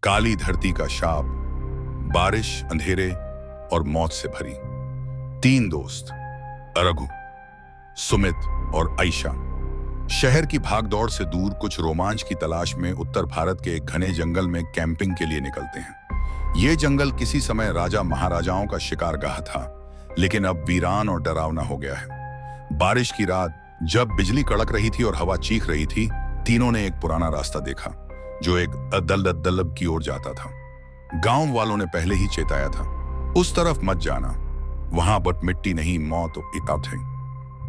काली धरती का शाप, बारिश, अंधेरे और मौत से भरी। 3 दोस्त, रघु, सुमित और आयशा, शहर की भागदौड़ से दूर कुछ रोमांच की तलाश में उत्तर भारत के एक घने जंगल में कैंपिंग के लिए निकलते हैं। यह जंगल किसी समय राजा महाराजाओं का शिकारगाह था, लेकिन अब वीरान और डरावना हो गया है। बारिश की रात जब बिजली कड़क रही थी और हवा चीख रही थी, तीनों ने एक पुराना रास्ता देखा जो एक दलदल की ओर जाता था। गांव वालों ने पहले ही चेताया था, उस तरफ मत जाना, वहां बट मिट्टी नहीं, मौत और इताब है।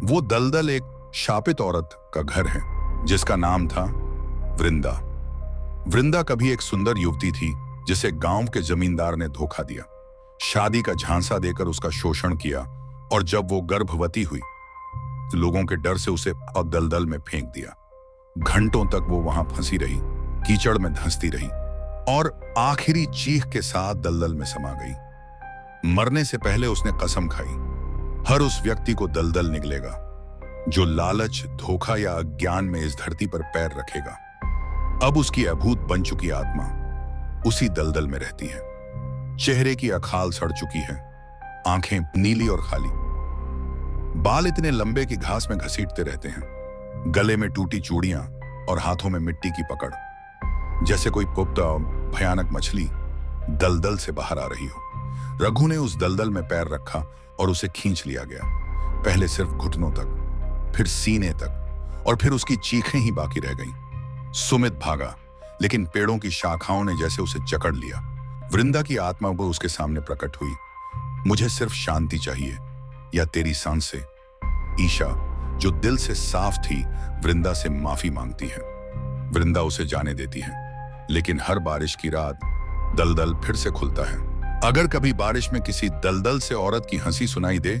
वो दलदल एक शापित औरत का घर है जिसका नाम था वृंदा। वृंदा कभी एक सुंदर युवती थी जिसे गांव के जमींदार ने धोखा दिया, शादी का झांसा देकर उसका शोषण किया, और जब वो गर्भवती हुई तो लोगों के डर से उसे दलदल में फेंक दिया। घंटों तक वो वहां फंसी रही, कीचड़ में धंसती रही और आखिरी चीख के साथ दलदल में समा गई। मरने से पहले उसने कसम खाई, हर उस व्यक्ति को दलदल निकलेगा जो लालच, धोखा या अज्ञान में इस धरती पर पैर रखेगा। अब उसकी अभूत बन चुकी आत्मा उसी दलदल में रहती है। चेहरे की अखाल सड़ चुकी है, आंखें नीली और खाली, बाल इतने लंबे कि घास में घसीटते रहते हैं, गले में टूटी चूड़ियां और हाथों में मिट्टी की पकड़, जैसे कोई पुख्ता और भयानक मछली दलदल से बाहर आ रही हो। रघु ने उस दलदल में पैर रखा और उसे खींच लिया गया, पहले सिर्फ घुटनों तक, फिर सीने तक, और फिर उसकी चीखें ही बाकी रह गईं। सुमित भागा, लेकिन पेड़ों की शाखाओं ने जैसे उसे जकड़ लिया। वृंदा की आत्मा वो उसके सामने प्रकट हुई। मुझे सिर्फ शांति चाहिए या तेरी सांसें। ईशा, जो दिल से साफ थी, वृंदा से माफी मांगती है। वृंदा उसे जाने देती है, लेकिन हर बारिश की रात दलदल फिर से खुलता है। अगर कभी बारिश में किसी दलदल से औरत की हंसी सुनाई दे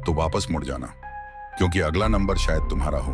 तो वापस मुड़ जाना, क्योंकि अगला नंबर शायद तुम्हारा हो।